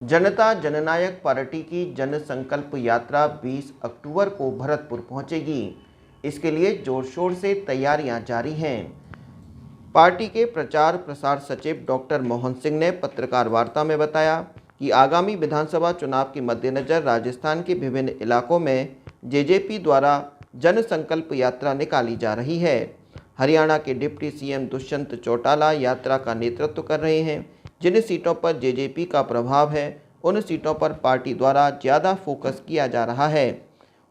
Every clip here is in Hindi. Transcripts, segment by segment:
जनता जननायक पार्टी की जन संकल्प यात्रा 20 अक्टूबर को भरतपुर पहुंचेगी। इसके लिए जोर शोर से तैयारियां जारी हैं। पार्टी के प्रचार प्रसार सचिव डॉक्टर मोहन सिंह ने पत्रकार वार्ता में बताया कि आगामी विधानसभा चुनाव के मद्देनजर राजस्थान के विभिन्न इलाकों में जेजेपी द्वारा जन संकल्प यात्रा निकाली जा रही है। हरियाणा के डिप्टी सीएम दुष्यंत चौटाला यात्रा का नेतृत्व कर रहे हैं। जिन सीटों पर जेजेपी का प्रभाव है, उन सीटों पर पार्टी द्वारा ज़्यादा फोकस किया जा रहा है।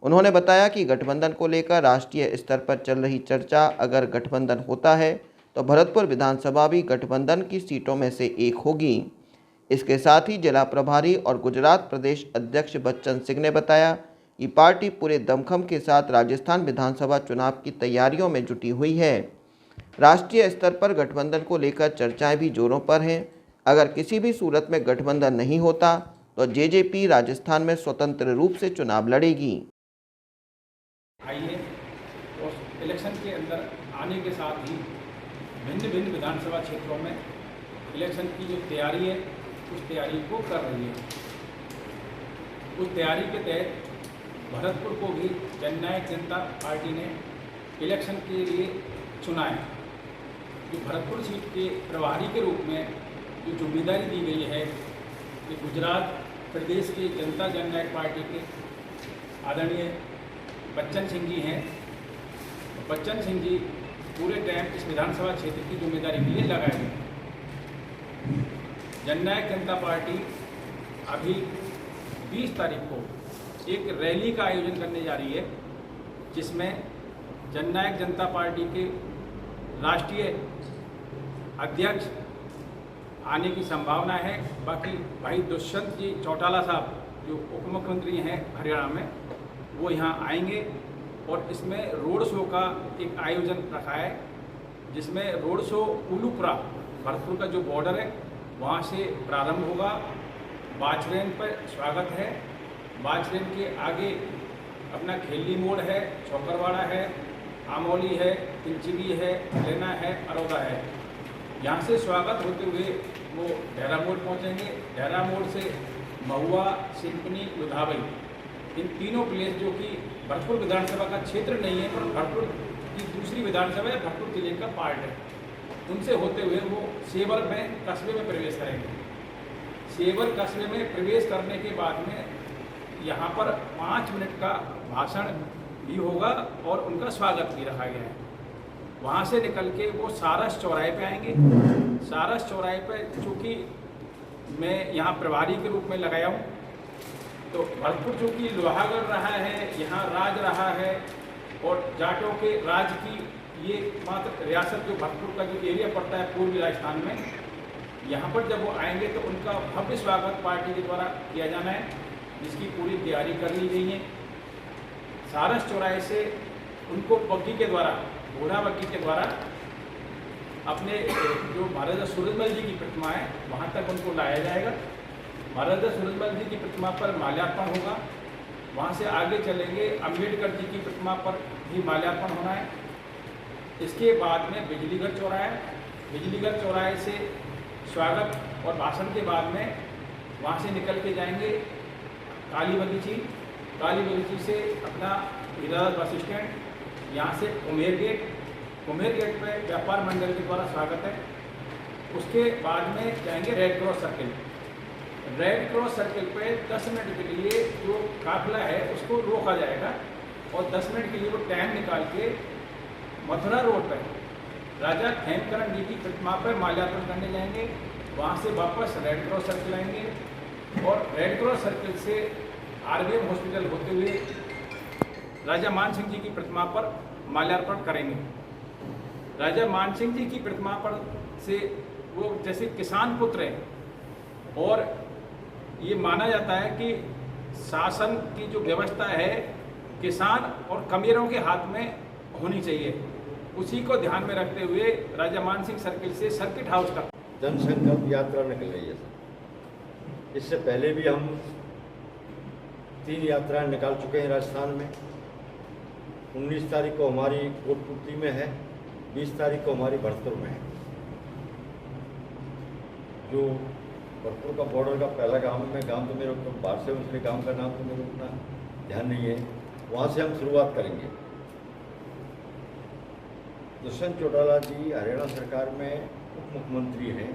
उन्होंने बताया कि गठबंधन को लेकर राष्ट्रीय स्तर पर चल रही चर्चा, अगर गठबंधन होता है तो भरतपुर विधानसभा भी गठबंधन की सीटों में से एक होगी। इसके साथ ही जिला प्रभारी और गुजरात प्रदेश अध्यक्ष बच्चन सिंह ने बताया कि पार्टी पूरे दमखम के साथ राजस्थान विधानसभा चुनाव की तैयारियों में जुटी हुई है। राष्ट्रीय स्तर पर गठबंधन को लेकर चर्चाएं भी जोरों पर हैं। अगर किसी भी सूरत में गठबंधन नहीं होता तो जेजेपी राजस्थान में स्वतंत्र रूप से चुनाव लड़ेगी। आइए और इलेक्शन के अंदर आने के साथ ही भिन्न भिन्न विधानसभा क्षेत्रों में इलेक्शन की जो तैयारी है, उस तैयारी को कर रही है। उस तैयारी के तहत भरतपुर को भी जननायक जनता पार्टी ने इलेक्शन के लिए चुना है। जो भरतपुर सीट के प्रभारी के रूप में जो जिम्मेदारी दी गई है, कि गुजरात प्रदेश की जनता जननायक पार्टी के आदरणीय बच्चन सिंह जी हैं। बच्चन सिंह जी पूरे टाइम इस विधानसभा क्षेत्र की जिम्मेदारी के लिए लगाए गए। जननायक जनता पार्टी अभी 20 तारीख को एक रैली का आयोजन करने जा रही है, जिसमें जननायक जनता पार्टी के राष्ट्रीय अध्यक्ष आने की संभावना है। बाकी भाई दुष्यंत जी चौटाला साहब जो उप मुख्यमंत्री हैं हरियाणा में, वो यहाँ आएंगे और इसमें रोड शो का एक आयोजन रखा है, जिसमें रोड शो उलूपुरा भरतपुर का जो बॉर्डर है वहाँ से प्रारंभ होगा। बाचरेन पर स्वागत है। बाचरेन के आगे अपना खेली मोड़ है, चौकरवाड़ा है, आमोली है, तिलचिगी है, लेना है, अरोदा है। यहाँ से स्वागत होते हुए वो डेरा मोड़ पहुँचेंगे। डेरा मोड़ से महुआ, सिंपनी, लुधावई, इन तीनों प्लेस जो कि भरतपुर विधानसभा का क्षेत्र नहीं है, पर भरतपुर की दूसरी विधानसभा या भरतपुर जिले का पार्ट है, उनसे होते हुए वो सेवर में कस्बे में प्रवेश करेंगे। सेवर कस्बे में प्रवेश करने के बाद में यहाँ पर 5 मिनट का भाषण भी होगा और उनका स्वागत भी रखा गया है। वहाँ से निकल के वो सारस चौराहे पे आएंगे। सारस चौराहे पे चूँकि मैं यहाँ प्रभारी के रूप में लगाया हूँ, तो भरतपुर चूँकि लोहागढ़ रहा है, यहाँ राज रहा है और जाटों के राज की ये मात्र रियासत जो भरतपुर का जो एरिया पड़ता है पूर्वी राजस्थान में, यहाँ पर जब वो आएंगे तो उनका भव्य स्वागत पार्टी के द्वारा किया जाना है, जिसकी पूरी तैयारी कर ली गई है। सारस चौराहे से उनको बग्गी के द्वारा, घोड़ा बग्गी के द्वारा अपने जो महाराजा सूरजमल जी की प्रतिमा है वहाँ तक उनको लाया जाएगा। महाराजा सूरजमल जी की प्रतिमा पर माल्यार्पण होगा। वहाँ से आगे चलेंगे, अम्बेडकर जी की प्रतिमा पर भी माल्यार्पण होना है। इसके बाद में बिजलीगढ़ चौराहा, बिजलीगढ़ चौराहे से स्वागत और भाषण के बाद में वहाँ से निकल के जाएंगे काली बगीची। काली बगीची से अपना हीरालाल बस स्टैंड, यहाँ से कुम्हेर गेट, कुम्हेर गेट पे व्यापार मंडल के द्वारा स्वागत है। उसके बाद में जाएंगे red cross circle. Red cross circle पे 10 मिनट के लिए जो काफिला है उसको रोका जाएगा और 10 मिनट के लिए वो टाइम निकाल के मथुरा रोड पर राजा खेमकरण जी की प्रतिमा पर माल्यार्पण करने जाएंगे। वहाँ से वापस रेड क्रॉस सर्किल आएंगे और रेड क्रॉस सर्किल से आरबीएम हॉस्पिटल होते हुए राजा मान सिंह जी की प्रतिमा पर माल्यार्पण करेंगे। राजा मान सिंह जी की प्रतिमा पर से वो जैसे किसान पुत्र हैं और ये माना जाता है कि शासन की जो व्यवस्था है किसान और कमीरों के हाथ में होनी चाहिए। उसी को ध्यान में रखते हुए राजा मान सिंह सर्किल से सर्किट हाउस का जनसंकल्प यात्रा निकल रही है सर। इससे पहले भी हम 3 यात्राएं निकाल चुके हैं राजस्थान में। 19 तारीख को हमारी कोटपुतली में है, 20 तारीख को हमारी भरतपुर में है। जो भरतपुर का बॉर्डर का पहला गांव है। मैं गांव तो मेरे बाहर से हूँ, इसलिए गांव का नाम तो मेरे उतना ध्यान नहीं है। वहाँ से हम शुरुआत करेंगे। दुष्यंत चौटाला जी हरियाणा सरकार में उप मुख्यमंत्री हैं।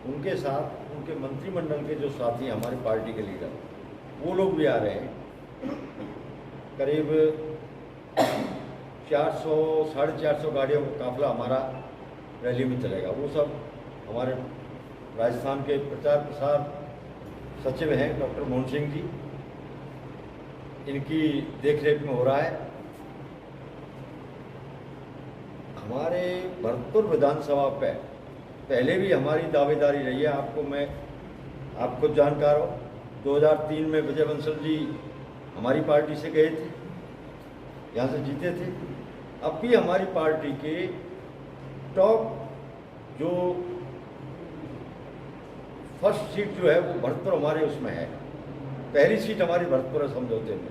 उनके साथ उनके मंत्रिमंडल के जो साथी हैं, हमारी पार्टी के लीडर, वो लोग भी आ रहे हैं। करीब 400-450 गाड़ियों का काफिला हमारा रैली में चलेगा। वो सब हमारे राजस्थान के प्रचार प्रसार सचिव हैं डॉक्टर मोहन सिंह जी, इनकी देखरेख में हो रहा है। हमारे भरतपुर विधानसभा पे पहले भी हमारी दावेदारी रही है। आपको जानकार हो, 2003 में विजय बंसल जी हमारी पार्टी से गए थे, यहाँ से जीते थे। अब भी हमारी पार्टी के टॉप जो फर्स्ट सीट जो है वो भरतपुर हमारे उसमें है। पहली सीट हमारी भरतपुर है समझौते में,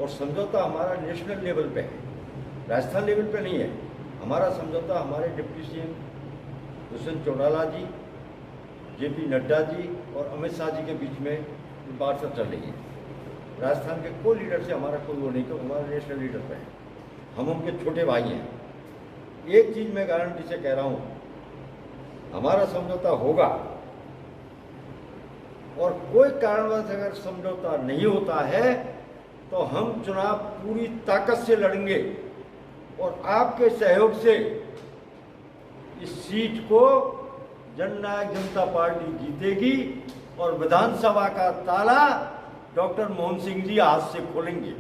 और समझौता हमारा नेशनल लेवल पे है, राजस्थान लेवल पे नहीं है। हमारा समझौता हमारे डिप्टी सीएम दुष्यंत चौटाला जी, जेपी नड्डा जी और अमित शाह जी के बीच में बात चल रही है। राजस्थान के कोई लीडर से हमारा कोई वो नहीं, तो हमारा नेशनल लीडर पे है। हम उनके छोटे भाई हैं। एक चीज़ मैं गारंटी से कह रहा हूँ, हमारा समझौता होगा, और कोई कारणवश अगर समझौता नहीं होता है तो हम चुनाव पूरी ताकत से लड़ेंगे, और आपके सहयोग से इस सीट को जननायक जनता पार्टी जीतेगी, और विधानसभा का ताला डॉक्टर मोहन सिंह जी हाथ से खोलेंगे।